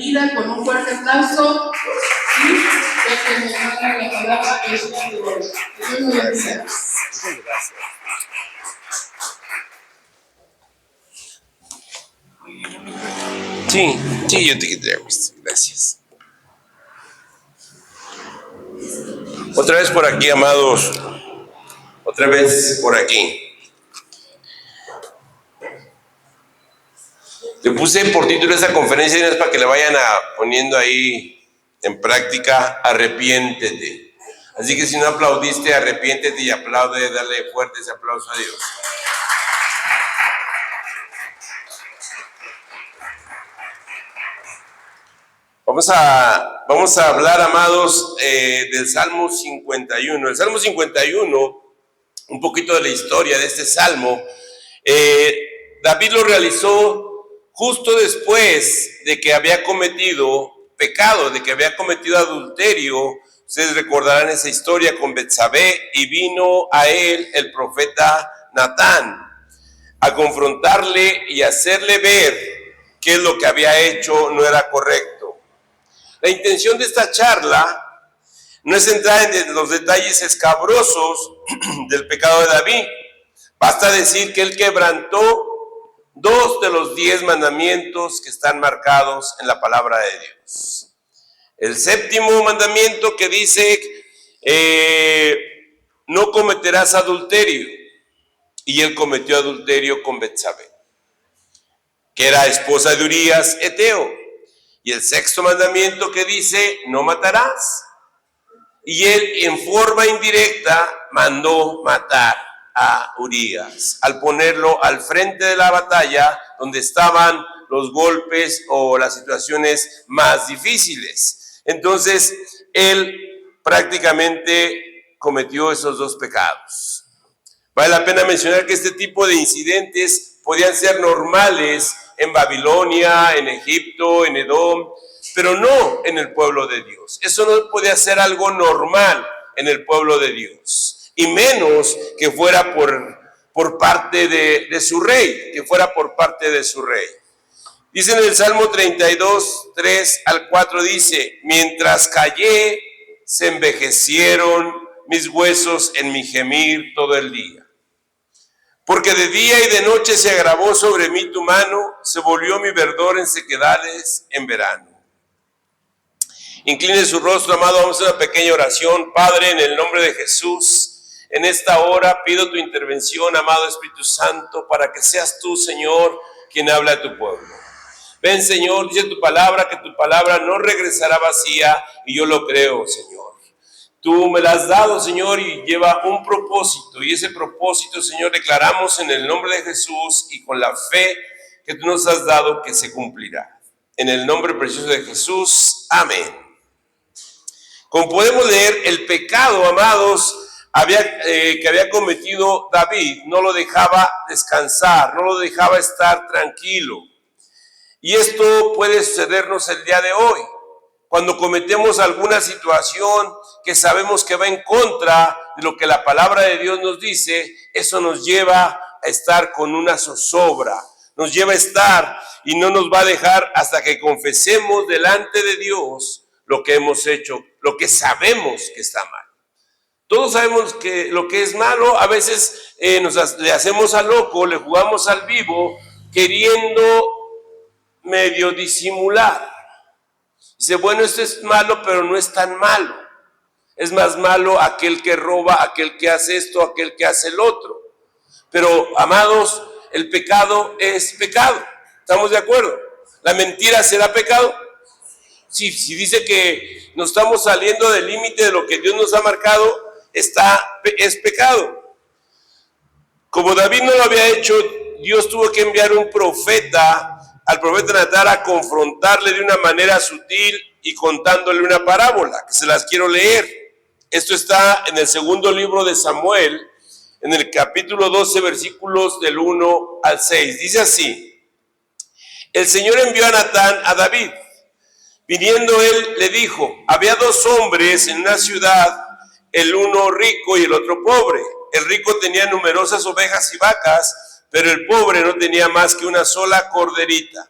bienvenida con un fuerte aplauso y que nos manda la palabra esta de hoy. Gracias. Sí, yo te quité. Gracias. Otra vez por aquí, amados. Otra vez por aquí. Le puse por título esta conferencia y no es para que le vayan poniendo ahí en práctica, arrepiéntete. Así que si no aplaudiste, arrepiéntete y aplaude, dale fuerte ese aplauso a Dios. Vamos a hablar, amados, del Salmo 51. El Salmo 51, un poquito de la historia de este Salmo. David lo realizó justo después de que había cometido pecado, de que había cometido adulterio. Ustedes recordarán esa historia con Betsabé, y vino a él el profeta Natán a confrontarle y hacerle ver que lo que había hecho no era correcto. La intención de esta charla no es entrar en los detalles escabrosos del pecado de David. Basta decir que él quebrantó 2 de los 10 mandamientos que están marcados en la palabra de Dios. El 7º mandamiento que dice, no cometerás adulterio. Y él cometió adulterio con Betsabé, que era esposa de Urías Eteo. Y el 6º mandamiento que dice, no matarás. Y él en forma indirecta mandó matar a Urías, al ponerlo al frente de la batalla donde estaban los golpes o las situaciones más difíciles. Entonces, él prácticamente cometió esos 2 pecados. Vale la pena mencionar que este tipo de incidentes podían ser normales en Babilonia, en Egipto, en Edom, pero no en el pueblo de Dios. Eso no podía ser algo normal en el pueblo de Dios, y menos que fuera por parte de su rey, que fuera por parte de su rey. Dice en el Salmo 32, 3 al 4, dice, mientras callé, se envejecieron mis huesos en mi gemir todo el día. Porque de día y de noche se agravó sobre mí tu mano, se volvió mi verdor en sequedades en verano. Incline su rostro, amado, vamos a hacer una pequeña oración. Padre, en el nombre de Jesús, en esta hora pido tu intervención, amado Espíritu Santo, para que seas tú, Señor, quien habla a tu pueblo. Ven, Señor, dice tu palabra, que tu palabra no regresará vacía, y yo lo creo, Señor. Tú me la has dado, Señor, y lleva un propósito, y ese propósito, Señor, declaramos en el nombre de Jesús y con la fe que tú nos has dado que se cumplirá. En el nombre precioso de Jesús, amén. Como podemos leer, el pecado, amados, que había cometido David no lo dejaba descansar, no lo dejaba estar tranquilo. Y esto puede sucedernos el día de hoy. Cuando cometemos alguna situación que sabemos que va en contra de lo que la palabra de Dios nos dice, eso nos lleva a estar con una zozobra, nos lleva a estar y no nos va a dejar hasta que confesemos delante de Dios lo que hemos hecho, lo que sabemos que está mal. Todos sabemos que lo que es malo, a veces le hacemos al loco, le jugamos al vivo, queriendo medio disimular. Dice, bueno, esto es malo, pero no es tan malo. Es más malo aquel que roba, aquel que hace esto, aquel que hace el otro. Pero, amados, el pecado es pecado. ¿Estamos de acuerdo? ¿La mentira será pecado? Sí, si dice que nos estamos saliendo del límite de lo que Dios nos ha marcado, es pecado. Como David no lo había hecho, Dios tuvo que enviar un profeta, al profeta Natán, a confrontarle de una manera sutil y contándole una parábola, que se las quiero leer. Esto está en el 2º libro de Samuel, en el capítulo 12, versículos del 1 al 6. Dice así: el Señor envió a Natán a David. Viniendo él, le dijo, había 2 hombres en una ciudad, el uno rico y el otro pobre. El rico tenía numerosas ovejas y vacas, pero el pobre no tenía más que una sola corderita,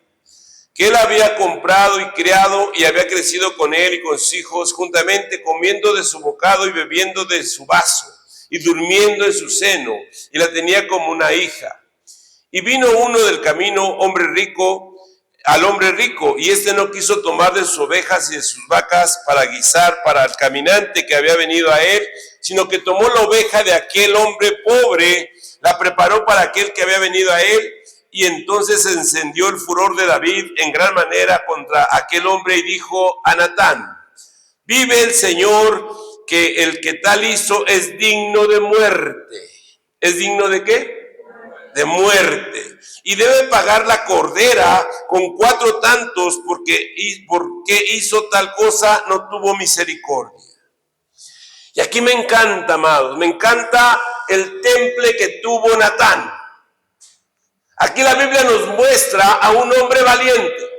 que él había comprado y criado y había crecido con él y con sus hijos, juntamente comiendo de su bocado y bebiendo de su vaso y durmiendo en su seno, y la tenía como una hija. Y vino uno del camino, al hombre rico, y éste no quiso tomar de sus ovejas y de sus vacas para guisar para el caminante que había venido a él, sino que tomó la oveja de aquel hombre pobre, la preparó para aquel que había venido a él. Y entonces se encendió el furor de David en gran manera contra aquel hombre y dijo a Natán: vive el Señor, que el que tal hizo es digno de muerte. ¿Es digno de qué? De muerte. Y debe pagar la cordera con 4 tantos, porque hizo tal cosa, no tuvo misericordia. Y aquí me encanta, amados, me encanta el temple que tuvo Natán. Aquí la Biblia nos muestra a un hombre valiente,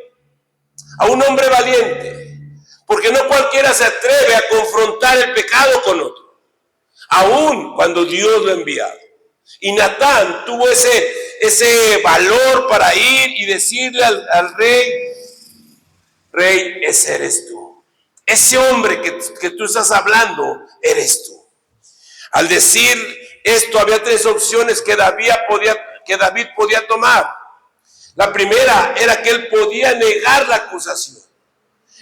porque no cualquiera se atreve a confrontar el pecado con otro, aun cuando Dios lo ha enviado. Y Natán tuvo ese valor para ir y decirle al rey: rey, ese eres tú, ese hombre que tú estás hablando, eres tú. Al decir esto, había 3 opciones que David podía tomar. La primera era que él podía negar la acusación.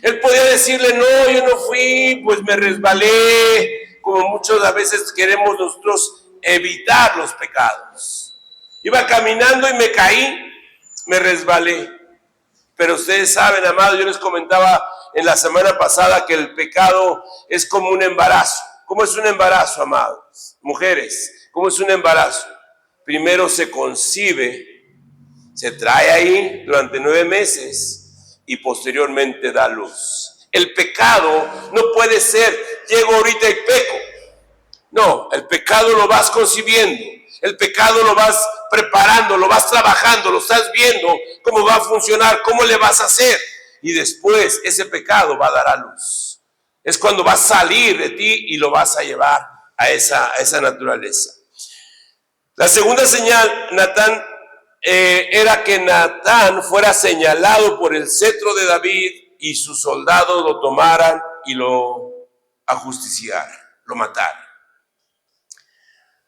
Él podía decirle: no, yo no fui, pues me resbalé, como muchas veces queremos nosotros evitar los pecados. Iba caminando y me caí, me resbalé. Pero ustedes saben, amados, yo les comentaba en la semana pasada que el pecado es como un embarazo. ¿Cómo es un embarazo, amados? Mujeres, ¿cómo es un embarazo? Primero se concibe, se trae ahí durante 9 meses y posteriormente da luz. El pecado no puede ser: llego ahorita y peco. No, el pecado lo vas concibiendo, el pecado lo vas preparando, lo vas trabajando, lo estás viendo cómo va a funcionar, cómo le vas a hacer, y después ese pecado va a dar a luz. Es cuando va a salir de ti y lo vas a llevar a esa naturaleza. La segunda señal, era que Natán fuera señalado por el cetro de David y sus soldados lo tomaran y lo ajusticiaran, lo mataran.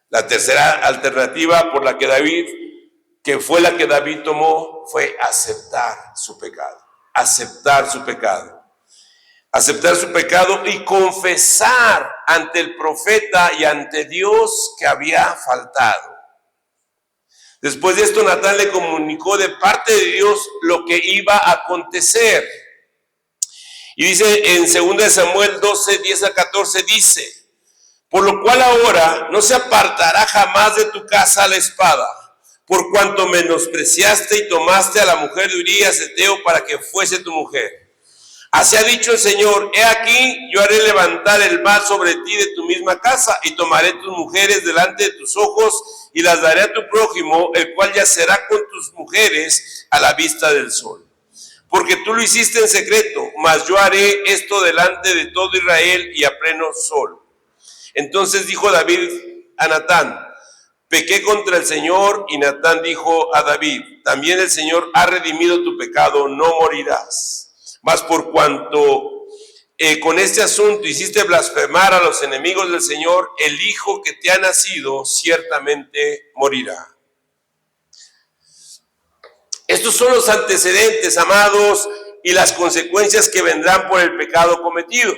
La tercera alternativa por la que fue la que David tomó, fue aceptar su pecado. Aceptar su pecado. Aceptar su pecado y confesar ante el profeta y ante Dios que había faltado. Después de esto, Natán le comunicó de parte de Dios lo que iba a acontecer. Y dice en 2 Samuel 12, 10 a 14, dice: por lo cual ahora no se apartará jamás de tu casa la espada, por cuanto menospreciaste y tomaste a la mujer de Urías Heteo para que fuese tu mujer. Así ha dicho el Señor: he aquí, yo haré levantar el mal sobre ti de tu misma casa, y tomaré tus mujeres delante de tus ojos, y las daré a tu prójimo, el cual yacerá con tus mujeres a la vista del sol. Porque tú lo hiciste en secreto, mas yo haré esto delante de todo Israel y a pleno sol. Entonces dijo David a Natán: pequé contra el Señor. Y Natán dijo a David: también el Señor ha redimido tu pecado, no morirás. Mas por cuanto con este asunto hiciste blasfemar a los enemigos del Señor, el hijo que te ha nacido ciertamente morirá. Estos son los antecedentes, amados, y las consecuencias que vendrán por el pecado cometido.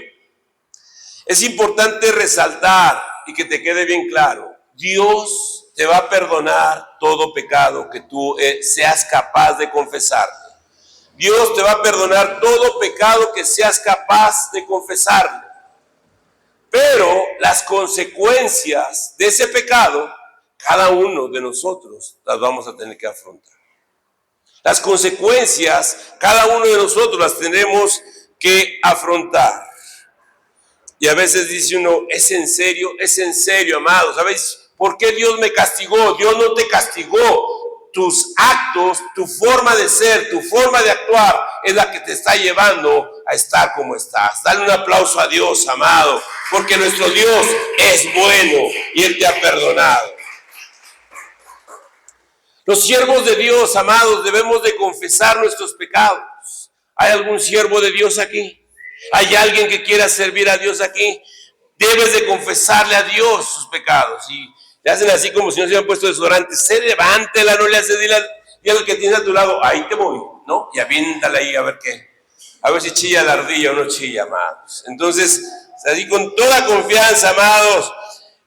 Es importante resaltar y que te quede bien claro: Dios te va a perdonar todo pecado que tú seas capaz de confesar. Dios te va a perdonar todo pecado que seas capaz de confesarlo. Pero las consecuencias de ese pecado, cada uno de nosotros las vamos a tener que afrontar. Las consecuencias, cada uno de nosotros las tenemos que afrontar. Y a veces dice uno: ¿es en serio, amados? ¿Sabes por qué Dios me castigó? Dios no te castigó. Tus actos, tu forma de ser, tu forma de actuar es la que te está llevando a estar como estás. Dale un aplauso a Dios, amado, porque nuestro Dios es bueno y Él te ha perdonado. Los siervos de Dios, amados, debemos de confesar nuestros pecados. ¿Hay algún siervo de Dios aquí? ¿Hay alguien que quiera servir a Dios aquí? Debes de confesarle a Dios sus pecados. Y le hacen así como si no se hubieran puesto desodorante. Se levántela, no le hace, dile al que tiene a tu lado, ahí te voy, ¿no? Y aviéntala ahí a ver qué. A ver si chilla la ardilla o no chilla, amados. Entonces, así con toda confianza, amados,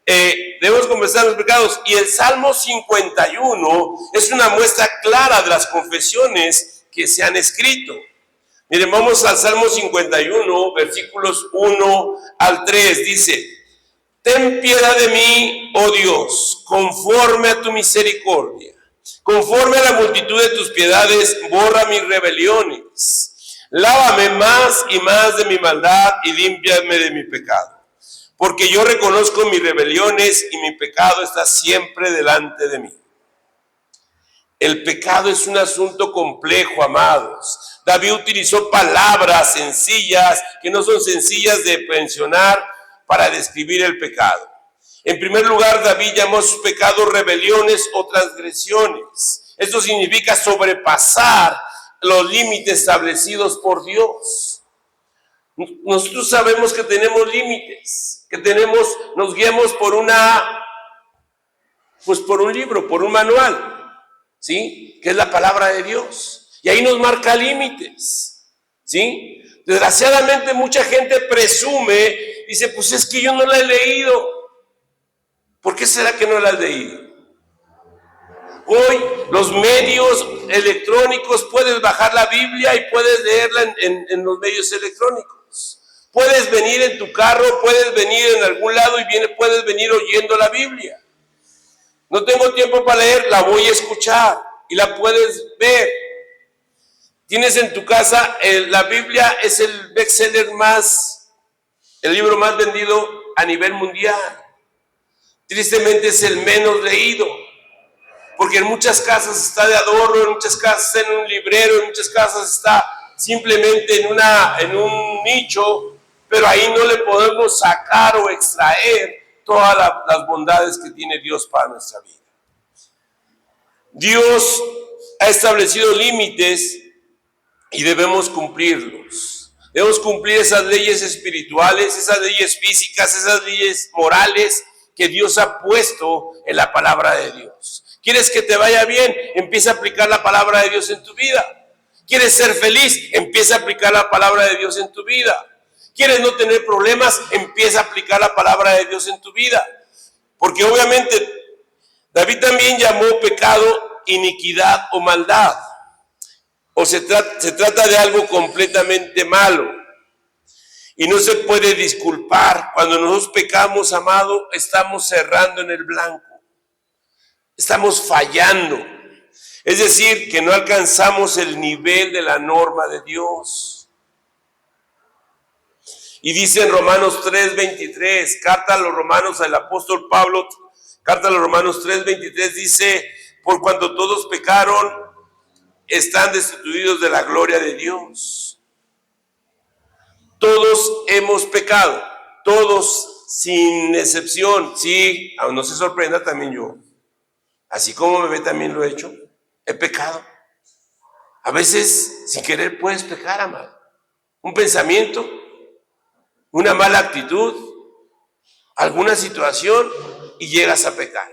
debemos confesar los pecados. Y el Salmo 51 es una muestra clara de las confesiones que se han escrito. Miren, vamos al Salmo 51, versículos 1 al 3. Dice: ten piedad de mí, oh Dios, conforme a tu misericordia. Conforme a la multitud de tus piedades, borra mis rebeliones. Lávame más y más de mi maldad y límpiame de mi pecado. Porque yo reconozco mis rebeliones y mi pecado está siempre delante de mí. El pecado es un asunto complejo, amados. David utilizó palabras sencillas, que no son sencillas de mencionar, para describir el pecado. En primer lugar, David llamó a sus pecados rebeliones o transgresiones. Esto significa sobrepasar los límites establecidos por Dios. Nosotros sabemos que tenemos límites, que nos guiamos por un libro, por un manual, ¿sí? Que es la palabra de Dios. Y ahí nos marca límites, ¿sí? Desgraciadamente mucha gente presume, dice, pues es que yo no la he leído. ¿Por qué será que no la has leído? Hoy los medios electrónicos, puedes bajar la Biblia y puedes leerla en los medios electrónicos. Puedes venir en tu carro, puedes venir en algún lado y puedes venir oyendo la Biblia. No tengo tiempo para leer, la voy a escuchar y la puedes ver. Tienes en tu casa, la Biblia es el bestseller el libro más vendido a nivel mundial. Tristemente es el menos leído, porque en muchas casas está de adorno, en muchas casas está en un librero, en muchas casas está simplemente en un nicho, pero ahí no le podemos sacar o extraer todas las bondades que tiene Dios para nuestra vida. Dios ha establecido límites y debemos cumplirlos. Debemos cumplir esas leyes espirituales, esas leyes físicas, esas leyes morales que Dios ha puesto en la palabra de Dios. ¿Quieres que te vaya bien? Empieza a aplicar la palabra de Dios en tu vida. ¿Quieres ser feliz? Empieza a aplicar la palabra de Dios en tu vida. ¿Quieres no tener problemas? Empieza a aplicar la palabra de Dios en tu vida. Porque obviamente David también llamó pecado iniquidad o maldad. O se trata de algo completamente malo. Y no se puede disculpar. Cuando nosotros pecamos, amado, estamos cerrando en el blanco. Estamos fallando. Es decir, que no alcanzamos el nivel de la norma de Dios. Y dice en Romanos 3:23, carta a los romanos, el apóstol Pablo, carta a los Romanos 3:23, dice: por cuanto todos pecaron, están destituidos de la gloria de Dios. Todos hemos pecado, todos sin excepción. Sí, aún no se sorprenda, también yo. Así como me ve, también lo he hecho. He pecado. A veces, sin querer, puedes pecar, amado. Un pensamiento, una mala actitud, alguna situación, y llegas a pecar.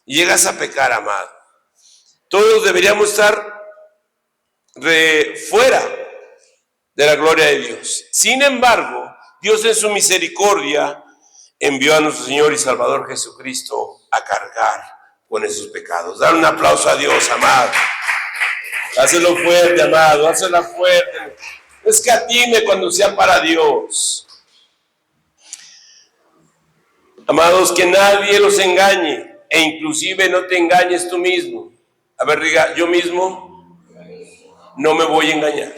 Y llegas a pecar, amado. Todos deberíamos estar fuera de la gloria de Dios. Sin embargo, Dios en su misericordia envió a nuestro Señor y Salvador Jesucristo a cargar con esos pecados. Dar un aplauso a Dios, amado. Hazlo fuerte, amado, hazlo fuerte. Escatime cuando sea para Dios. Amados, que nadie los engañe, e inclusive no te engañes tú mismo. A ver, diga, yo mismo no me voy a engañar.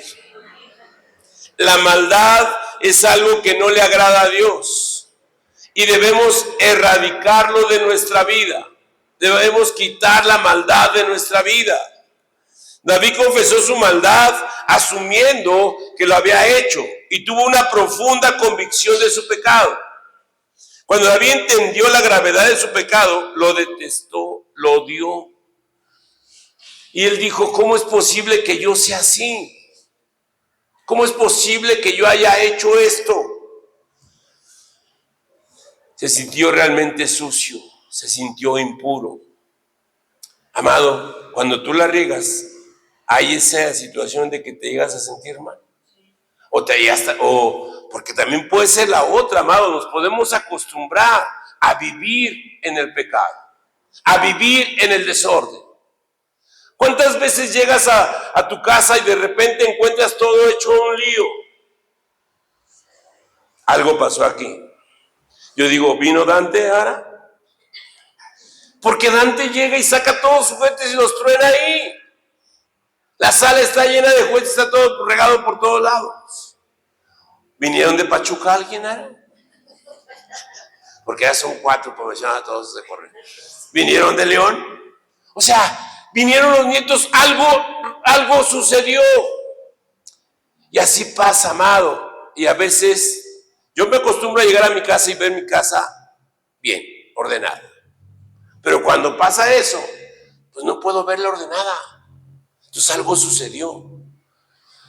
La maldad es algo que no le agrada a Dios y debemos erradicarlo de nuestra vida. Debemos quitar la maldad de nuestra vida. David confesó su maldad asumiendo que lo había hecho y tuvo una profunda convicción de su pecado. Cuando David entendió la gravedad de su pecado, lo detestó, lo odió. Y él dijo, ¿cómo es posible que yo sea así? ¿Cómo es posible que yo haya hecho esto? Se sintió realmente sucio, se sintió impuro. Amado, cuando tú la riegas, hay esa situación de que te llegas a sentir mal. O porque también puede ser la otra, amado, nos podemos acostumbrar a vivir en el pecado, a vivir en el desorden. ¿Cuántas veces llegas a tu casa y de repente encuentras todo hecho un lío? Algo pasó aquí. Yo digo, ¿vino Dante ahora? Porque Dante llega y saca todos sus juguetes y los truena ahí. La sala está llena de juguetes, está todo regado por todos lados. ¿Vinieron de Pachuca alguien ahora? Porque ya son 4 profesionales todos de correr. ¿Vinieron de León? O sea, vinieron los nietos, algo sucedió. Y así pasa, amado. Y a veces yo me acostumbro a llegar a mi casa y ver mi casa bien, ordenada. Pero cuando pasa eso, pues no puedo verla ordenada. Entonces algo sucedió.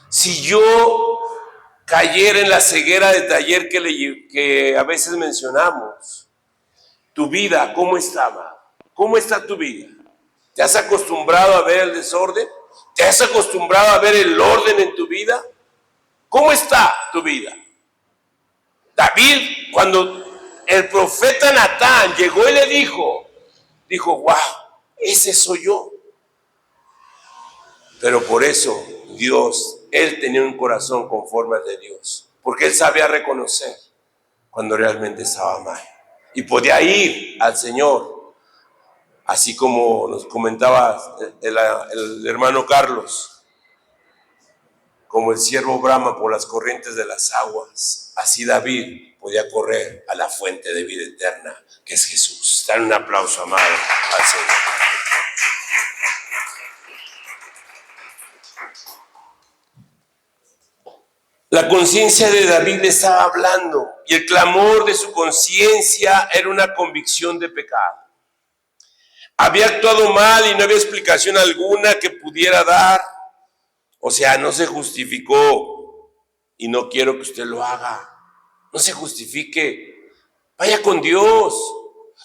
Si yo cayera en la ceguera de taller que a veces mencionamos, tu vida, ¿cómo estaba? ¿Cómo está tu vida? ¿Te has acostumbrado a ver el desorden? ¿Te has acostumbrado a ver el orden en tu vida? ¿Cómo está tu vida? David, cuando el profeta Natán llegó y le dijo, wow, ese soy yo. Pero por eso Dios, él tenía un corazón conforme al de Dios, porque él sabía reconocer cuando realmente estaba mal. Y podía ir al Señor, así como nos comentaba el hermano Carlos, como el siervo brama por las corrientes de las aguas, así David podía correr a la fuente de vida eterna, que es Jesús. Dale un aplauso, amado, al Señor. La conciencia de David le estaba hablando y el clamor de su conciencia era una convicción de pecado. Había actuado mal y no había explicación alguna que pudiera dar. O sea, no se justificó y no quiero que usted lo haga. No se justifique. Vaya con Dios.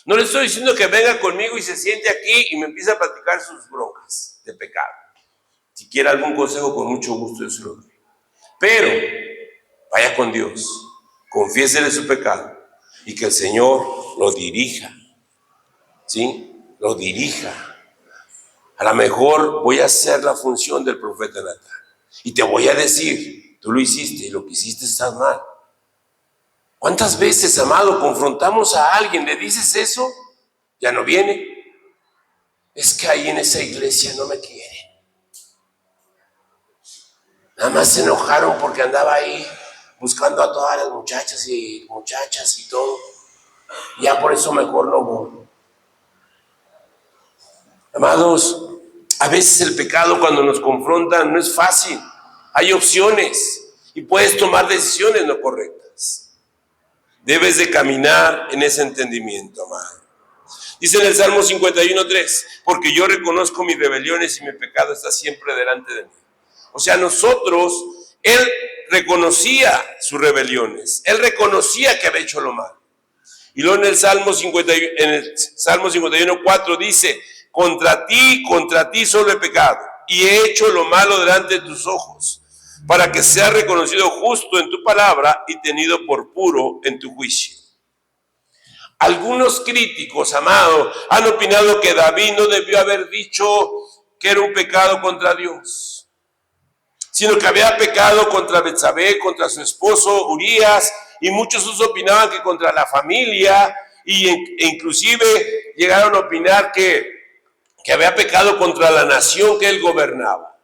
No le estoy diciendo que venga conmigo y se siente aquí y me empiece a platicar sus broncas de pecado. Si quiere algún consejo, con mucho gusto yo se lo doy. Pero vaya con Dios, confiésele su pecado y que el Señor lo dirija, ¿sí? Lo dirija. A lo mejor voy a hacer la función del profeta Natán y te voy a decir, tú lo hiciste y lo que hiciste está mal. ¿Cuántas veces, amado, confrontamos a alguien, le dices eso, ya no viene? Es que ahí en esa iglesia no me quieren. Nada más se enojaron porque andaba ahí buscando a todas las muchachas y todo. Ya por eso mejor no voy. Amados, a veces el pecado cuando nos confrontan no es fácil. Hay opciones y puedes tomar decisiones no correctas. Debes de caminar en ese entendimiento, amado. Dice en el Salmo 51:3, porque yo reconozco mis rebeliones y mi pecado está siempre delante de mí. O sea, él reconocía sus rebeliones, él reconocía que había hecho lo malo. Y luego en el Salmo 51:4 dice, contra ti solo he pecado, y he hecho lo malo delante de tus ojos, para que seas reconocido justo en tu palabra y tenido por puro en tu juicio. Algunos críticos, amado, han opinado que David no debió haber dicho que era un pecado contra Dios, sino que había pecado contra Betsabé, contra su esposo Urías, y muchos opinaban que contra la familia, e inclusive llegaron a opinar que había pecado contra la nación que él gobernaba.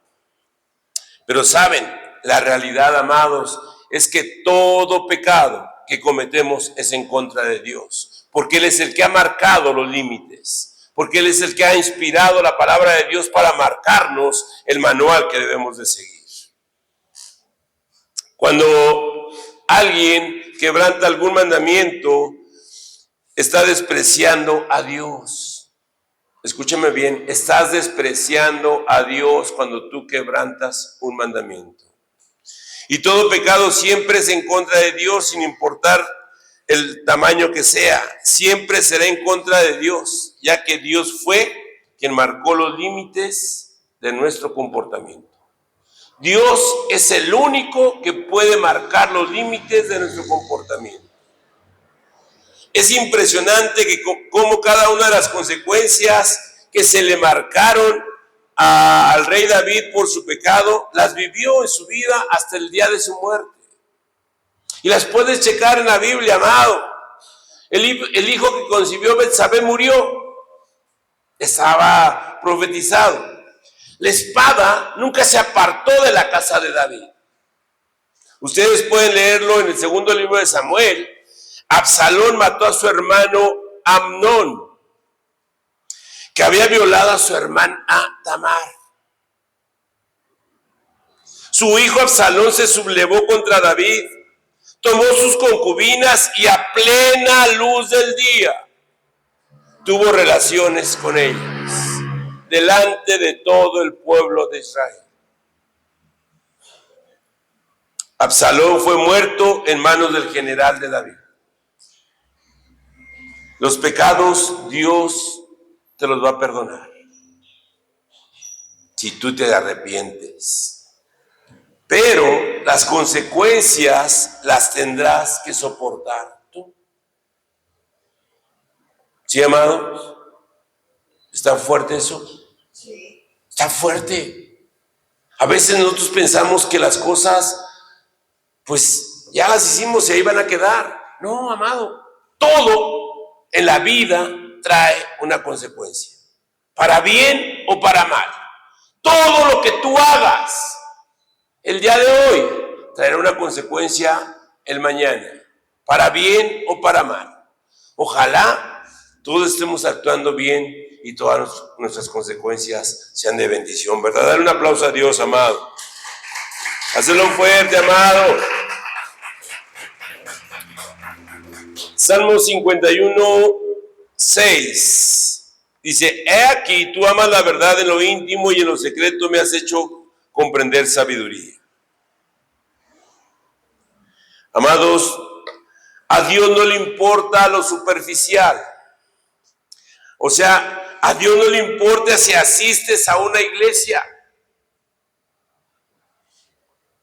Pero saben, la realidad, amados, es que todo pecado que cometemos es en contra de Dios, porque Él es el que ha marcado los límites, porque Él es el que ha inspirado la palabra de Dios para marcarnos el manual que debemos de seguir. Cuando alguien quebranta algún mandamiento, está despreciando a Dios. escúchame bien, estás despreciando a Dios cuando tú quebrantas un mandamiento. Y todo pecado siempre es en contra de Dios, sin importar el tamaño que sea. Siempre será en contra de Dios, ya que Dios fue quien marcó los límites de nuestro comportamiento. Dios es el único que puede marcar los límites de nuestro comportamiento. Es impresionante que como cada una de las consecuencias que se le marcaron al rey David por su pecado, las vivió en su vida hasta el día de su muerte. Y las puedes checar en la Biblia, amado. El hijo que concibió Betsabé murió. Estaba profetizado. La espada nunca se apartó de la casa de David. Ustedes pueden leerlo en el segundo libro de Samuel. Absalón mató a su hermano Amnón, que había violado a su hermana Tamar. Su hijo Absalón se sublevó contra David, tomó sus concubinas y a plena luz del día tuvo relaciones con ellas, delante de todo el pueblo de Israel. Absalón fue muerto en manos del general de David. Los pecados Dios te los va a perdonar si tú te arrepientes, pero las consecuencias las tendrás que soportar tú. ¿Sí, amados? ¿Está fuerte eso? Sí. Está fuerte. A veces nosotros pensamos que las cosas, pues ya las hicimos y ahí van a quedar. No, amado, todo en la vida trae una consecuencia, para bien o para mal. Todo lo que tú hagas el día de hoy traerá una consecuencia el mañana, para bien o para mal. Ojalá todos estemos actuando bien y todas nuestras consecuencias sean de bendición, ¿verdad? Dale un aplauso a Dios, amado. Hazlo fuerte, amado. Salmo 51, 6. Dice, he aquí, tú amas la verdad en lo íntimo y en lo secreto me has hecho comprender sabiduría. Amados, a Dios no le importa lo superficial. O sea, a Dios no le importa si asistes a una iglesia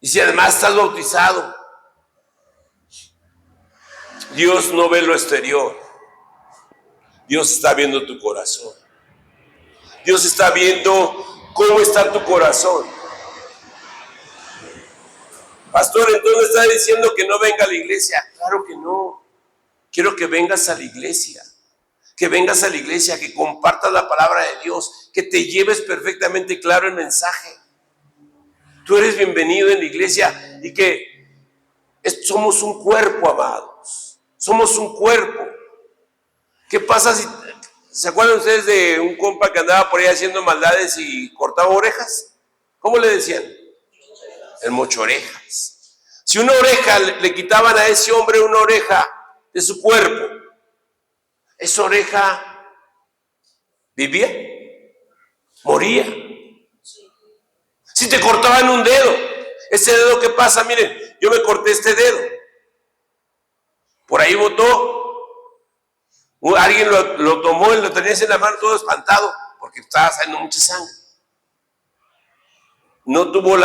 y si además estás bautizado. Dios no ve lo exterior. Dios está viendo tu corazón. Dios está viendo cómo está tu corazón. Pastor, entonces está diciendo que no venga a la iglesia. Claro que no. Quiero que vengas a la iglesia. Que vengas a la iglesia, que compartas la palabra de Dios, que te lleves perfectamente claro el mensaje. Tú eres bienvenido en la iglesia y que somos un cuerpo, amados. Somos un cuerpo. ¿Qué pasa si... ¿Se acuerdan ustedes de un compa que andaba por ahí haciendo maldades y cortaba orejas? ¿Cómo le decían? El mochorejas. Si una oreja le quitaban a ese hombre una oreja de su cuerpo, esa oreja vivía, moría. Si te cortaban un dedo, ese dedo, ¿qué pasa? Miren, yo me corté este dedo. Por ahí botó. Alguien lo tomó y lo tenía en la mano todo espantado porque estaba saliendo mucha sangre. No tuvo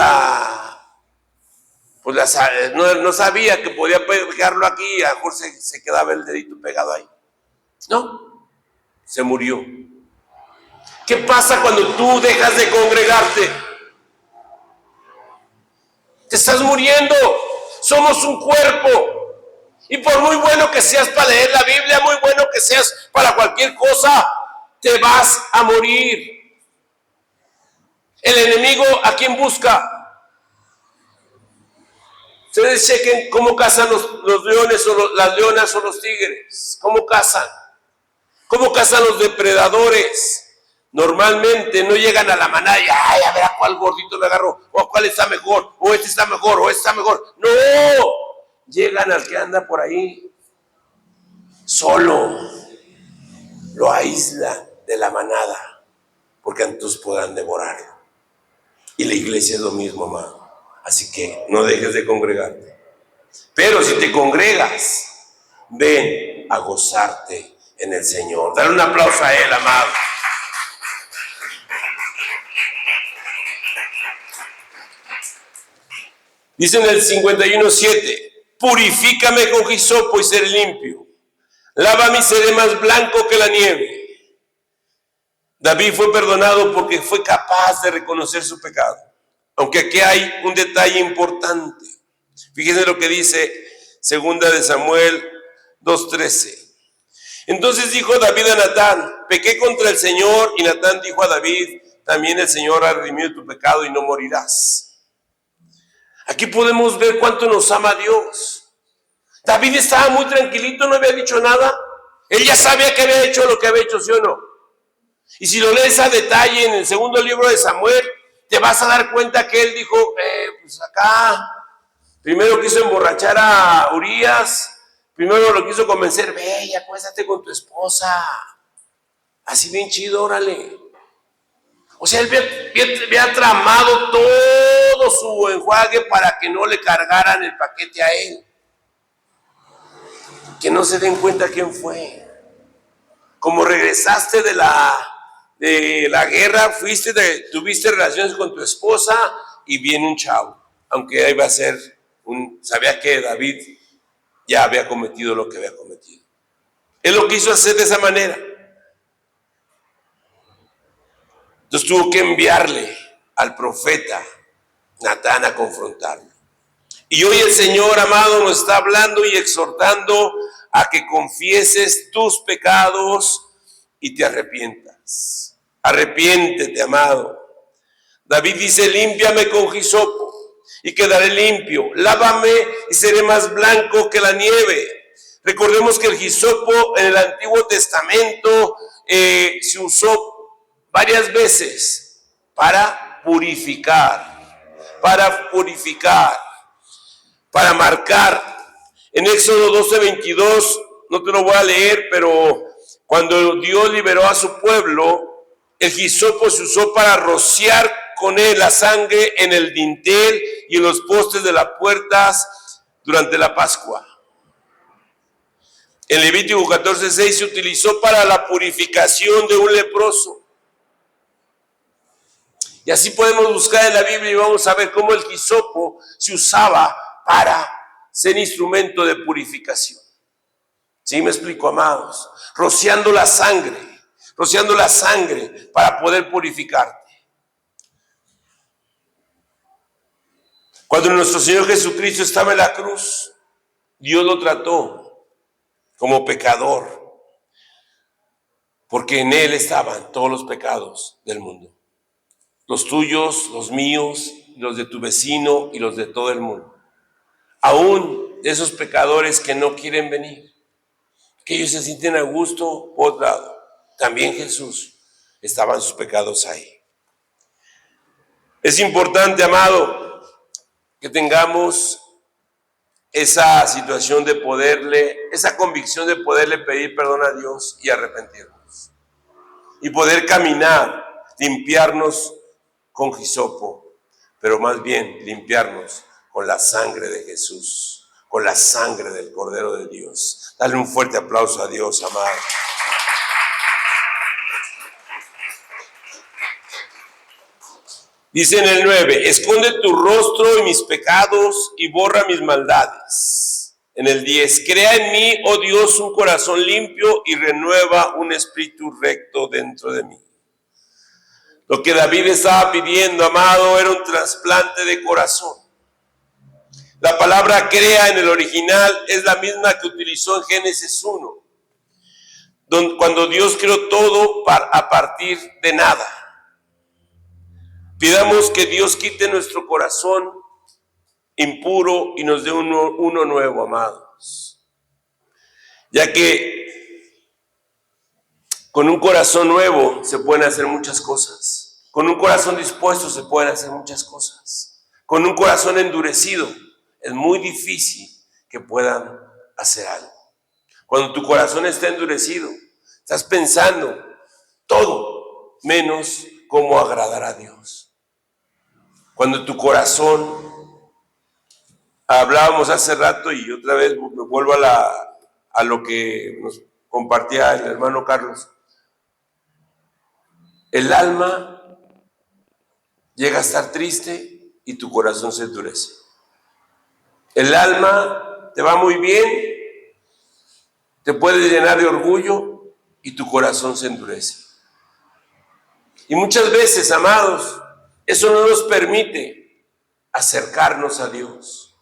no sabía que podía pegarlo aquí y a lo mejor se quedaba el dedito pegado ahí. No, se murió. ¿Qué pasa cuando tú dejas de congregarte? Te estás muriendo. Somos un cuerpo. Y por muy bueno que seas para leer la Biblia, muy bueno que seas para cualquier cosa, te vas a morir. El enemigo, ¿a quién busca? Ustedes chequen cómo cazan los leones o las leonas o los tigres. ¿Cómo cazan? ¿Cómo cazan los depredadores? Normalmente no llegan a la manada y ay, a ver a cuál gordito me agarró, o a cuál está mejor, o este está mejor, o este está mejor. No. Llegan al que anda por ahí solo, lo aíslan de la manada. porque entonces puedan devorarlo. Y la iglesia es lo mismo, amado. Así que no dejes de congregarte. Pero si te congregas, ven a gozarte en el Señor. Dale un aplauso a Él, amado. Dice en el 51:7, purifícame con hisopo y seré limpio. Lávame y seré más blanco que la nieve. David fue perdonado porque fue capaz de reconocer su pecado. Aunque aquí hay un detalle importante. Fíjense lo que dice 2 de Samuel 2:13. Entonces dijo David a Natán, pequé contra el Señor, y Natán dijo a David, también el Señor ha redimido tu pecado y no morirás. Aquí podemos ver cuánto nos ama Dios. David estaba muy tranquilito, no había dicho nada. Él ya sabía que había hecho lo que había hecho, ¿sí o no? Y si lo lees a detalle en el segundo libro de Samuel, te vas a dar cuenta que él dijo, pues acá, primero quiso emborrachar a Urías, primero lo quiso convencer, ve y acuéstate con tu esposa. Así bien chido, órale. O sea, él había tramado todo su enjuague para que no le cargaran el paquete a él. Que no se den cuenta quién fue. Como regresaste de la guerra, tuviste relaciones con tu esposa y viene un chavo. Aunque iba a ser sabía que David ya había cometido lo que había cometido. Él lo quiso hacer de esa manera. Entonces tuvo que enviarle al profeta Natán a confrontarlo. Y hoy el Señor, amado, nos está hablando y exhortando a que confieses tus pecados y te arrepientas. Arrepiéntete, amado. David dice, límpiame con hisopo y quedaré limpio. Lávame y seré más blanco que la nieve. Recordemos que el hisopo en el Antiguo Testamento se usó varias veces para purificar, para marcar. En Éxodo 12:22, no te lo voy a leer, pero cuando Dios liberó a su pueblo, el hisopo se usó para rociar con él la sangre en el dintel y en los postes de las puertas durante la Pascua. En Levítico 14:6 se utilizó para la purificación de un leproso. Y así podemos buscar en la Biblia y vamos a ver cómo el hisopo se usaba para ser instrumento de purificación. ¿Sí me explico, amados? Rociando la sangre para poder purificarte. Cuando nuestro Señor Jesucristo estaba en la cruz, Dios lo trató como pecador, porque en Él estaban todos los pecados del mundo. Los tuyos, los míos, los de tu vecino y los de todo el mundo. Aún de esos pecadores que no quieren venir, que ellos se sienten a gusto por otro lado. También Jesús, estaban sus pecados ahí. Es importante, amado, que tengamos esa situación de esa convicción de poderle pedir perdón a Dios y arrepentirnos. Y poder caminar, limpiarnos con hisopo, pero más bien limpiarnos con la sangre de Jesús, con la sangre del Cordero de Dios. Dale un fuerte aplauso a Dios, amado. Dice en el 9, esconde tu rostro y mis pecados y borra mis maldades. En el 10, crea en mí, oh Dios, un corazón limpio y renueva un espíritu recto dentro de mí. Lo que David estaba pidiendo, amado, era un trasplante de corazón. La palabra crea en el original es la misma que utilizó en Génesis 1, cuando Dios creó todo a partir de nada. Pidamos que Dios quite nuestro corazón impuro y nos dé uno nuevo, amados. Ya que con un corazón nuevo se pueden hacer muchas cosas. Con un corazón dispuesto se pueden hacer muchas cosas. Con un corazón endurecido es muy difícil que puedan hacer algo. Cuando tu corazón está endurecido, estás pensando todo menos cómo agradar a Dios. Cuando tu corazón, hablábamos hace rato y otra vez me vuelvo a lo que nos compartía el hermano Carlos. El alma llega a estar triste y tu corazón se endurece. El alma te va muy bien, te puede llenar de orgullo y tu corazón se endurece. Y muchas veces, amados, eso no nos permite acercarnos a Dios.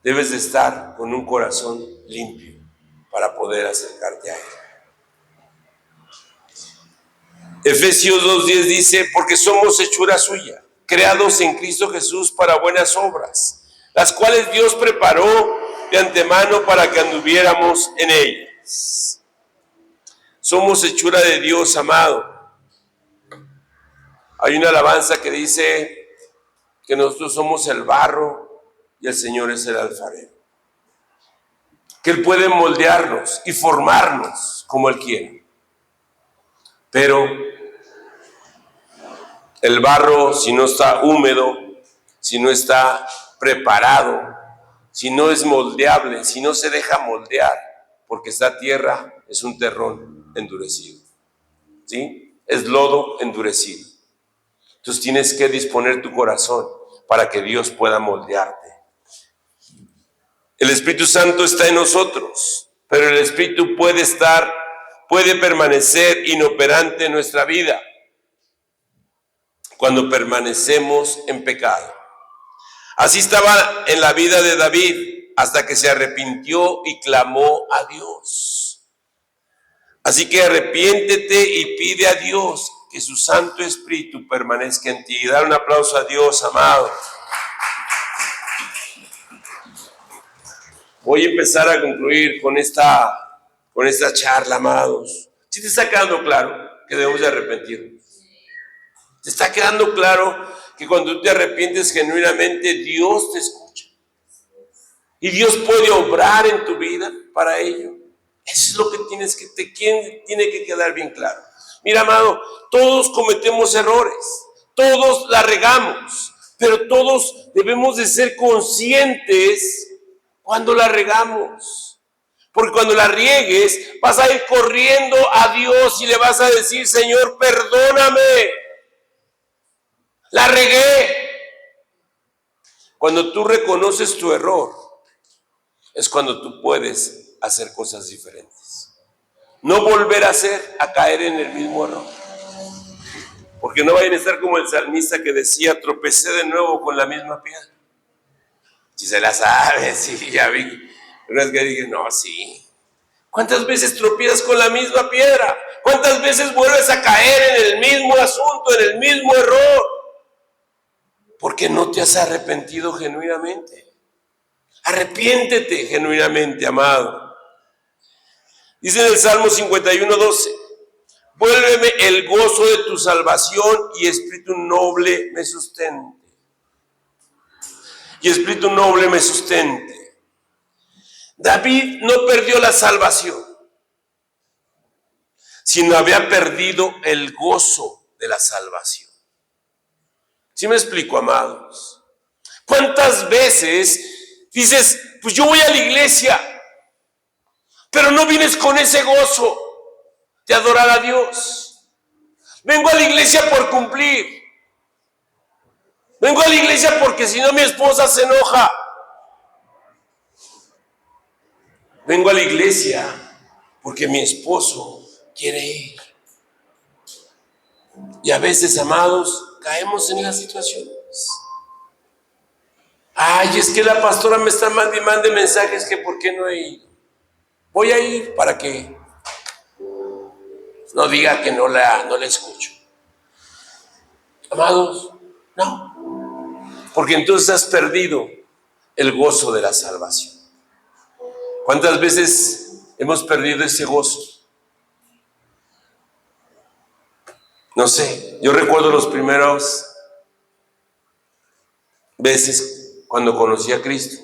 Debes de estar con un corazón limpio para poder acercarte a Él. Efesios 2:10 dice, porque somos hechura suya, creados en Cristo Jesús para buenas obras, las cuales Dios preparó de antemano para que anduviéramos en ellas. Somos hechura de Dios, amado. Hay una alabanza que dice que nosotros somos el barro y el Señor es el alfarero. Que Él puede moldearnos y formarnos como Él quiere. Pero el barro, si no está húmedo, si no está preparado, si no es moldeable, si no se deja moldear, porque esta tierra es un terrón endurecido, ¿sí? Es lodo endurecido. Entonces tienes que disponer tu corazón para que Dios pueda moldearte. El Espíritu Santo está en nosotros, pero el Espíritu puede permanecer inoperante en nuestra vida cuando permanecemos en pecado. Así estaba en la vida de David hasta que se arrepintió y clamó a Dios. Así que arrepiéntete y pide a Dios que su Santo Espíritu permanezca en ti. Dar un aplauso a Dios, amado. Voy a empezar a concluir con esta charla, amados. ¿Sí te está quedando claro que debemos de arrepentirnos? ¿Te está quedando claro que cuando tú te arrepientes genuinamente, Dios te escucha? Y Dios puede obrar en tu vida para ello. Eso es lo que tiene que quedar bien claro. Mira, amado, todos cometemos errores, todos la regamos, pero todos debemos de ser conscientes cuando la regamos. Porque cuando la riegues, vas a ir corriendo a Dios y le vas a decir, Señor, perdóname, la regué. Cuando tú reconoces tu error, es cuando tú puedes hacer cosas diferentes. No volver a caer en el mismo error. Porque no vayan a estar como el salmista que decía, tropecé de nuevo con la misma piedra. Si se la sabe, sí, ya vi. Pero es que dije, no, sí. ¿Cuántas veces tropiezas con la misma piedra? ¿Cuántas veces vuelves a caer en el mismo asunto, en el mismo error? Porque no te has arrepentido genuinamente. Arrepiéntete genuinamente, amado. Dice en el Salmo 51:12, vuélveme el gozo de tu salvación y espíritu noble me sustente. Y espíritu noble me sustente. David no perdió la salvación, sino había perdido el gozo de la salvación. ¿Sí me explico, amados? ¿Cuántas veces dices, pues yo voy a la iglesia, pero no vienes con ese gozo de adorar a Dios? Vengo a la iglesia por cumplir. Vengo a la iglesia porque si no mi esposa se enoja. Vengo a la iglesia porque mi esposo quiere ir. Y a veces, amados, caemos en las situaciones. Ay, es que la pastora me está mandando mensajes que por qué no he ido. Voy a ir para que no diga que no la escucho. Amados, no. Porque entonces has perdido el gozo de la salvación. ¿Cuántas veces hemos perdido ese gozo? No sé, yo recuerdo los primeros veces cuando conocí a Cristo.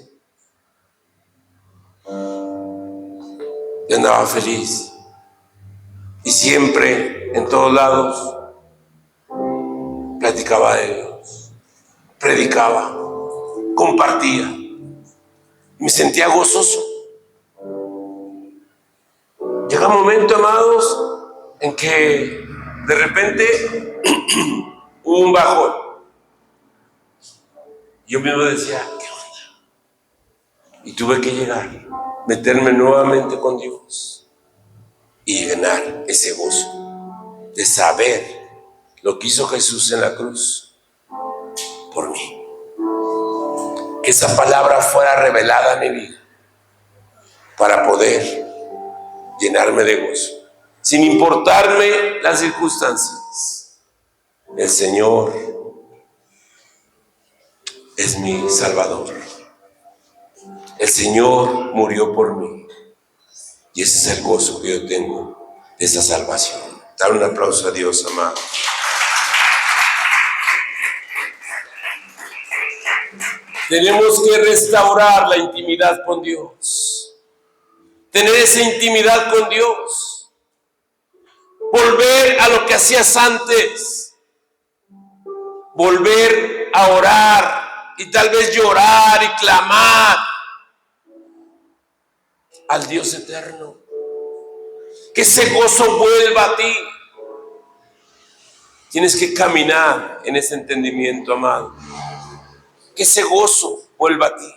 Yo andaba feliz. Y siempre, en todos lados, platicaba de Dios, predicaba, compartía. Me sentía gozoso. Llega un momento, amados, en que de repente hubo un bajón. Yo mismo decía, ¿qué onda? Y tuve que llegar, meterme nuevamente con Dios y llenar ese gozo de saber lo que hizo Jesús en la cruz por mí. Que esa palabra fuera revelada a mi vida para poder llenarme de gozo, sin importarme las circunstancias. El Señor es mi Salvador. El Señor murió por mí. Y ese es el gozo que yo tengo de esa salvación. Dar un aplauso a Dios, amado. Tenemos que restaurar la intimidad con Dios. Tener esa intimidad con Dios. Volver a lo que hacías antes. Volver a orar y tal vez llorar y clamar al Dios eterno. Que ese gozo vuelva a ti. Tienes que caminar en ese entendimiento, amado. Que ese gozo vuelva a ti.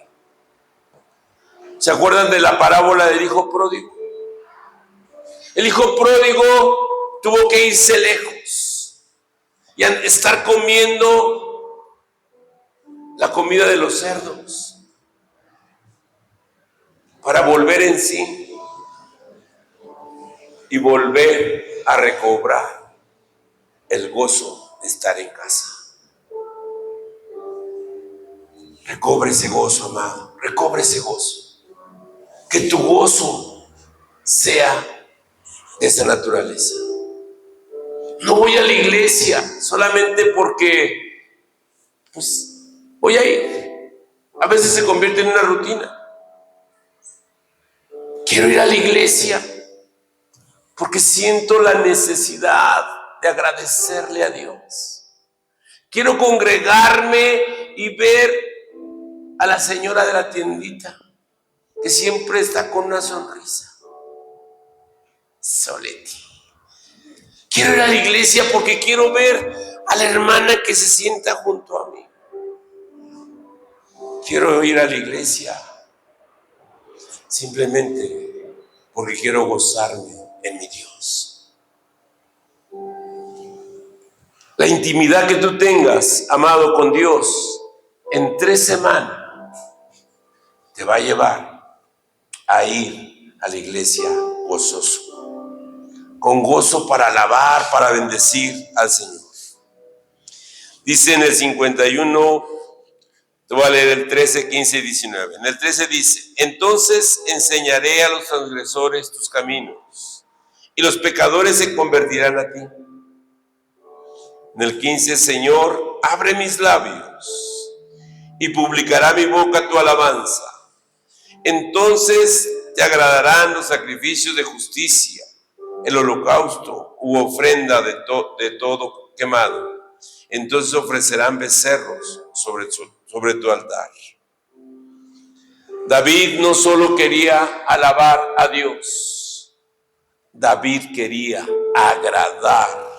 ¿Se acuerdan de la parábola del hijo pródigo? El hijo pródigo tuvo que irse lejos y estar comiendo la comida de los cerdos para volver en sí y volver a recobrar el gozo de estar en casa. Recobre ese gozo, amado. Recobre ese gozo. Que tu gozo sea de esa naturaleza. No voy a la iglesia solamente porque, pues, voy a ir. A veces se convierte en una rutina. Quiero ir a la iglesia porque siento la necesidad de agradecerle a Dios. Quiero congregarme y ver a la señora de la tiendita que siempre está con una sonrisa. Soletti. Quiero ir a la iglesia porque quiero ver a la hermana que se sienta junto a mí. Quiero ir a la iglesia simplemente porque quiero gozarme en mi Dios. La intimidad que tú tengas, amado, con Dios en 3 semanas te va a llevar a ir a la iglesia gozoso, con gozo para alabar, para bendecir al Señor. Dice en el 51, te voy a leer el 13, 15 y 19. En el 13 dice: entonces enseñaré a los transgresores tus caminos, y los pecadores se convertirán a ti. En el 15, Señor, abre mis labios, y publicará mi boca tu alabanza. Entonces te agradarán los sacrificios de justicia, el holocausto u ofrenda de todo quemado. Entonces ofrecerán becerros sobre tu altar. David no solo quería alabar a Dios, David quería agradar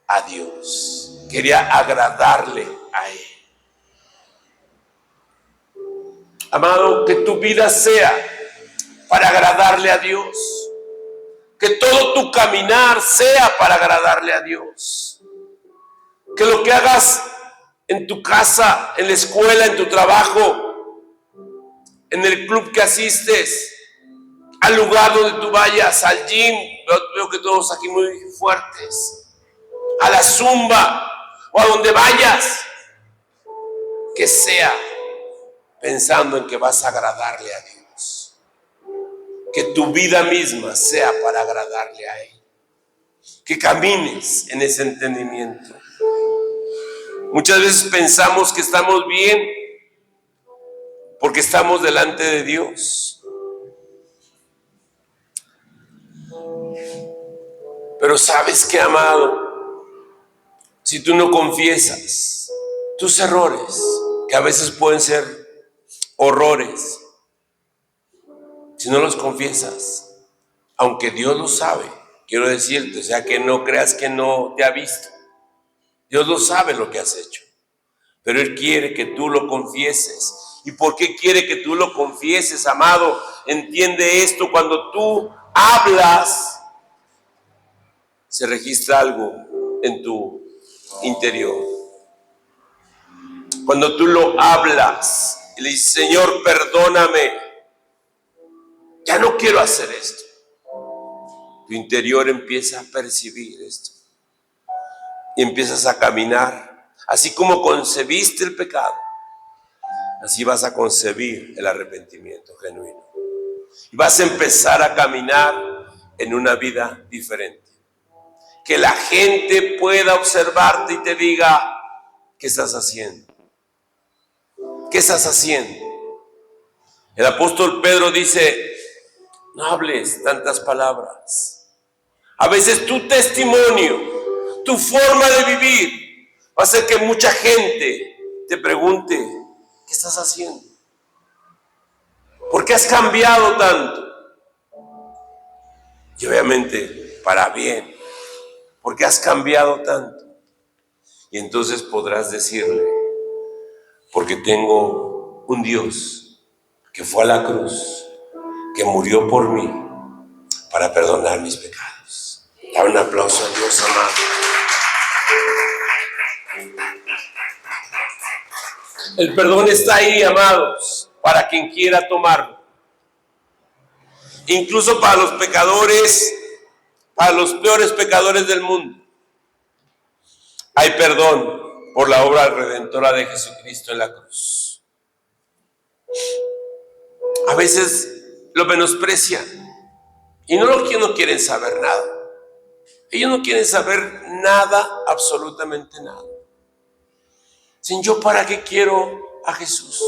a Dios, quería agradarle a Él. Amado, que tu vida sea para agradarle a Dios, que todo tu caminar sea para agradarle a Dios, que lo que hagas en tu casa, en la escuela, en tu trabajo, en el club que asistes, al lugar donde tú vayas, al gym, veo que todos aquí muy fuertes, a la zumba o a donde vayas, que sea pensando en que vas a agradarle a Dios, que tu vida misma sea para agradarle a Él, que camines en ese entendimiento. Muchas veces pensamos que estamos bien porque estamos delante de Dios. Pero ¿sabes qué, amado? si tú no confiesas tus errores, que a veces pueden ser horrores, si no los confiesas, aunque Dios lo sabe, quiero decirte, o sea, que no creas que no te ha visto. Dios lo sabe lo que has hecho, pero Él quiere que tú lo confieses. ¿Y por qué quiere que tú lo confieses, amado? Entiende esto: cuando tú hablas, se registra algo en tu interior. Cuando tú lo hablas y le dices: Señor, perdóname, ya no quiero hacer esto, tu interior empieza a percibir esto y empiezas a caminar. Así como concebiste el pecado, así vas a concebir el arrepentimiento genuino. Y vas a empezar a caminar en una vida diferente. Que la gente pueda observarte y te diga: ¿qué estás haciendo? ¿Qué estás haciendo? El apóstol Pedro dice: no hables tantas palabras. A veces tu testimonio, tu forma de vivir, va a hacer que mucha gente te pregunte: ¿qué estás haciendo? ¿Por qué has cambiado tanto? Y obviamente para bien, porque has cambiado tanto. Y entonces podrás decirle: porque tengo un Dios que fue a la cruz, que murió por mí para perdonar mis pecados. Da un aplauso a Dios, amado. El perdón está ahí, amados, para quien quiera tomarlo. Incluso para los pecadores, para los peores pecadores del mundo, hay perdón por la obra redentora de Jesucristo en la cruz. A veces lo menosprecian y no quieren saber nada. Ellos no quieren saber nada, absolutamente nada. Dicen: ¿yo para qué quiero a Jesús?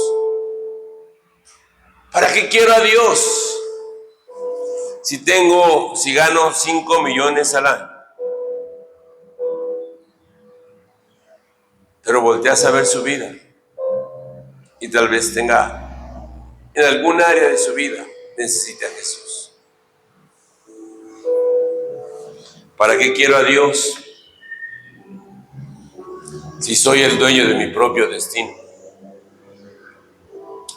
¿Para qué quiero a Dios? Si gano 5 millones al año. Pero volteas a ver su vida y tal vez tenga, en algún área de su vida, necesite a Jesús. ¿Para qué quiero a Dios si soy el dueño de mi propio destino?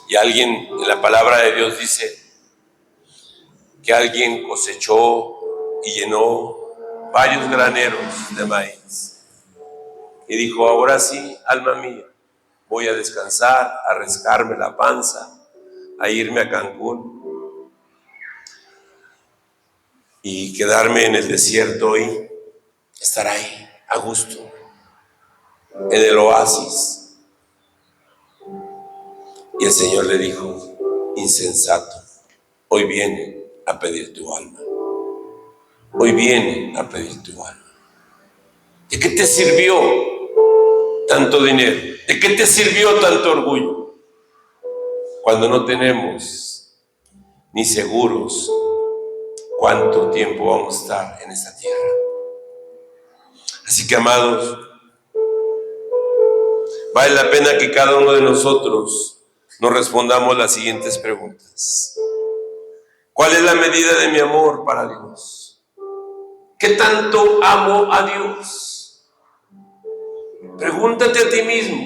Y alguien en la palabra de Dios dice que alguien cosechó y llenó varios graneros de maíz. Y dijo: ahora sí, alma mía, voy a descansar, a rascarme la panza, a irme a Cancún y quedarme en el desierto y estar ahí, a gusto, en el oasis. Y el Señor le dijo: insensato, hoy viene a pedir tu alma. Hoy viene a pedir tu alma. ¿De qué te sirvió tanto dinero? ¿De qué te sirvió tanto orgullo? Cuando no tenemos ni seguros cuánto tiempo vamos a estar en esta tierra. Así que, amados, vale la pena que cada uno de nosotros nos respondamos las siguientes preguntas. ¿Cuál es la medida de mi amor para Dios? ¿Qué tanto amo a Dios? Pregúntate a ti mismo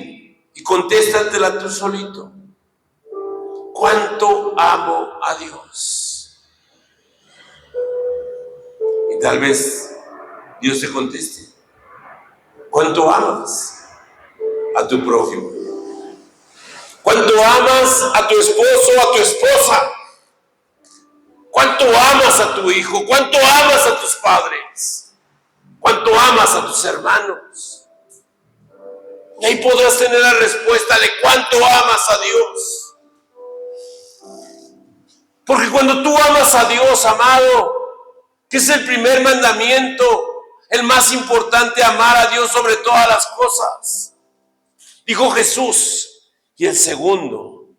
y contéstatela tú solito. ¿Cuánto amo a Dios? Y tal vez Dios te conteste: ¿cuánto amas a tu prójimo? ¿Cuánto amas a tu esposo o a tu esposa? ¿Cuánto amas a tu hijo? ¿Cuánto amas a tus padres? ¿Cuánto amas a tus hermanos? Y ahí podrás tener la respuesta de cuánto amas a Dios. Porque cuando tú amas a Dios, amado, que es el primer mandamiento, el más importante, amar a Dios sobre todas las cosas, dijo Jesús, y el segundo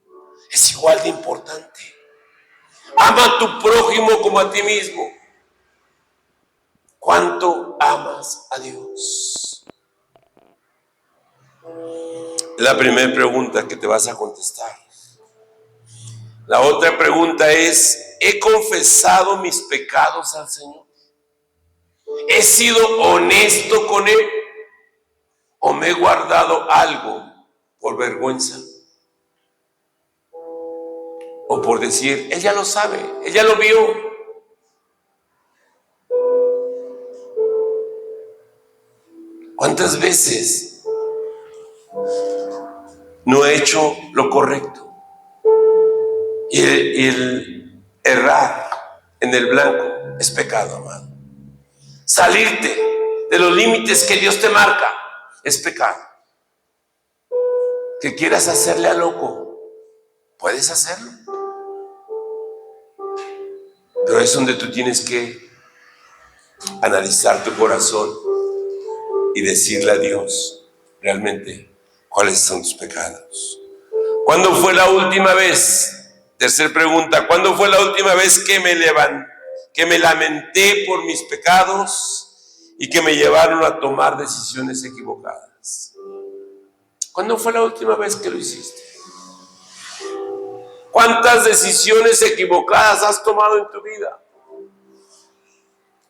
es igual de importante: ama a tu prójimo como a ti mismo. ¿Cuánto amas a Dios? La primera pregunta que te vas a contestar. La otra pregunta es, ¿he confesado mis pecados al Señor? ¿He sido honesto con Él? ¿O me he guardado algo por vergüenza? O por decir, Él ya lo sabe, Él ya lo vio. ¿Cuántas veces no he hecho lo correcto? Y el errar en el blanco es pecado, amado. Salirte de los límites que Dios te marca es pecado. Que quieras hacerle a loco, puedes hacerlo. Pero es donde tú tienes que analizar tu corazón y decirle a Dios realmente cuáles son tus pecados. ¿Cuándo fue la última vez? Tercera pregunta, ¿cuándo fue la última vez que me lamenté por mis pecados y que me llevaron a tomar decisiones equivocadas? ¿Cuándo fue la última vez que lo hiciste? ¿Cuántas decisiones equivocadas has tomado en tu vida?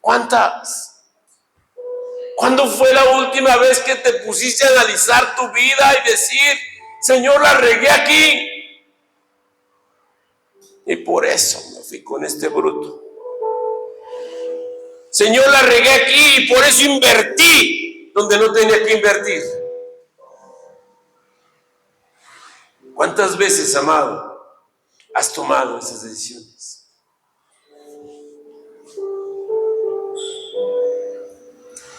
¿Cuántas? ¿Cuándo fue la última vez que te pusiste a analizar tu vida y decir, Señor, la regué aquí? Y por eso me fui con este bruto. Señor, la regué aquí y por eso invertí donde no tenía que invertir. ¿Cuántas veces, amado, has tomado esas decisiones?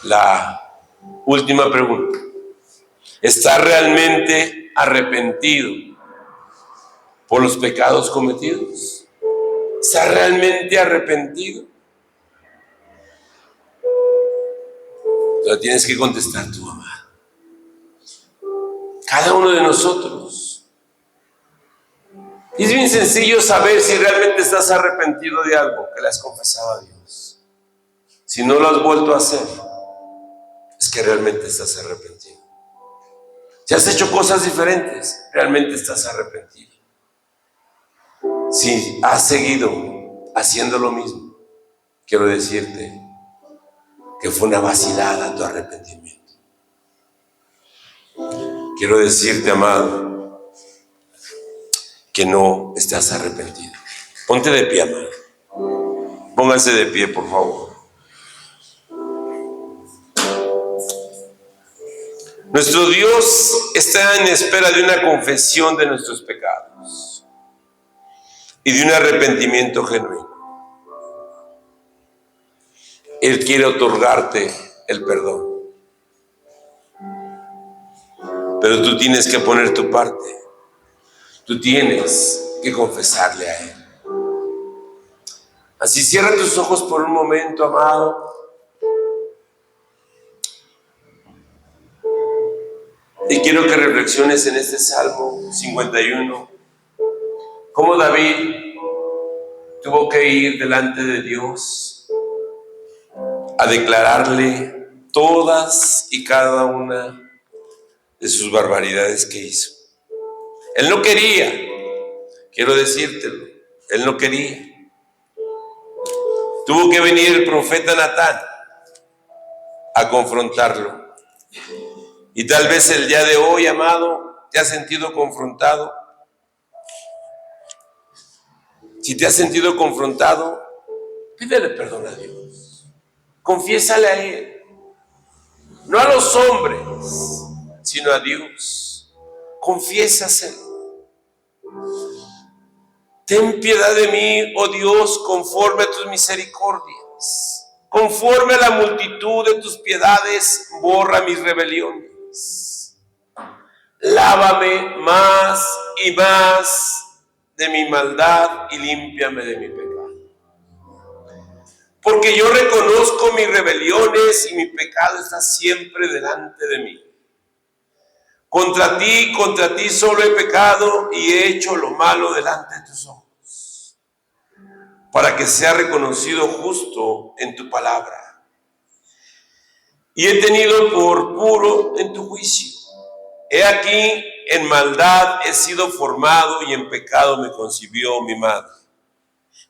La última pregunta. ¿Estás realmente arrepentido por los pecados cometidos? ¿Estás realmente arrepentido? Lo tienes que contestar tú, amado. Cada uno de nosotros. Es bien sencillo saber si realmente estás arrepentido de algo que le has confesado a Dios. Si no lo has vuelto a hacer, es que realmente estás arrepentido. Si has hecho cosas diferentes, realmente estás arrepentido. Si has seguido haciendo lo mismo, quiero decirte que fue una vacilada tu arrepentimiento. Quiero decirte, amado, que no estás arrepentido. Ponte de pie, amado. Pónganse de pie, por favor. Nuestro Dios está en espera de una confesión de nuestros pecados y de un arrepentimiento genuino. Él quiere otorgarte el perdón, pero tú tienes que poner tu parte. Tú tienes que confesarle a Él. Así cierra tus ojos por un momento, amado. Y quiero que reflexiones en este Salmo 51, cómo David tuvo que ir delante de Dios a declararle todas y cada una de sus barbaridades que hizo. Él no quería, quiero decírtelo, él no quería. Tuvo que venir el profeta Natán a confrontarlo. Y tal vez el día de hoy, amado, te has sentido confrontado. Si te has sentido confrontado, pídele perdón a Dios. Confiésale a Él. No a los hombres, sino a Dios. Confiésaselo. Ten piedad de mí, oh Dios, conforme a tus misericordias. Conforme a la multitud de tus piedades, borra mis rebeliones. Lávame más y más de mi maldad y límpiame de mi pecado. Porque yo reconozco mis rebeliones y mi pecado está siempre delante de mí. Contra ti solo he pecado y he hecho lo malo delante de tus ojos, para que sea reconocido justo en tu palabra. Y he tenido por puro en tu juicio He aquí, en maldad he sido formado y en pecado me concibió mi madre.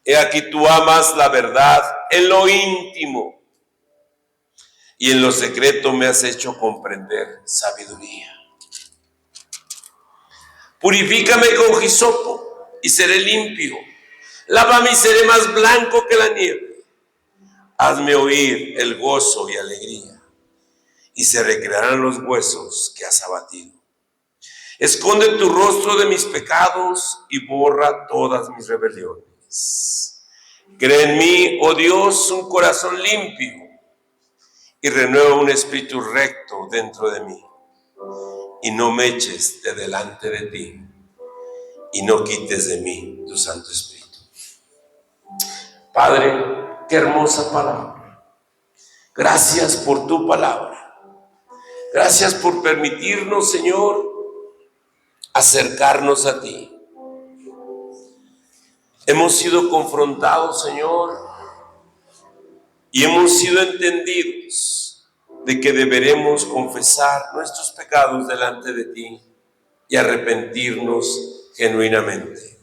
He aquí tú amas la verdad en lo íntimo y en lo secreto me has hecho comprender sabiduría. Purifícame con hisopo y seré limpio. Lávame y seré más blanco que la nieve. Hazme oír el gozo y alegría, y se recrearán los huesos que has abatido. Esconde tu rostro de mis pecados y borra todas mis rebeliones. Crea en mí, oh Dios, un corazón limpio y renueva un espíritu recto dentro de mí. Y no me eches de delante de ti y no quites de mí tu Santo Espíritu. Padre, qué hermosa palabra. Gracias por tu palabra. Gracias por permitirnos, Señor, acercarnos a ti. Hemos sido confrontados, Señor, y hemos sido entendidos de que deberemos confesar nuestros pecados delante de ti y arrepentirnos genuinamente.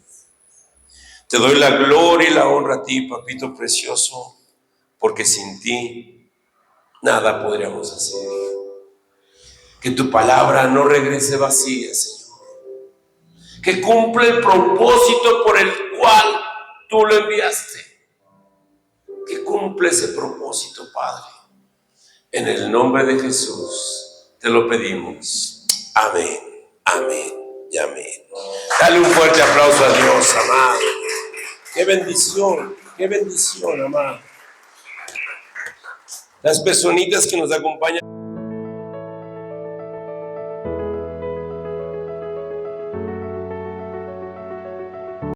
Te doy la gloria y la honra a ti, papito precioso, porque sin ti nada podríamos hacer. Que tu palabra no regrese vacía, Señor. Que cumple el propósito por el cual tú lo enviaste. Que cumple ese propósito, Padre. En el nombre de Jesús te lo pedimos. Amén, amén y amén. Dale un fuerte aplauso a Dios, amado. Qué bendición, amado. Las personitas que nos acompañan.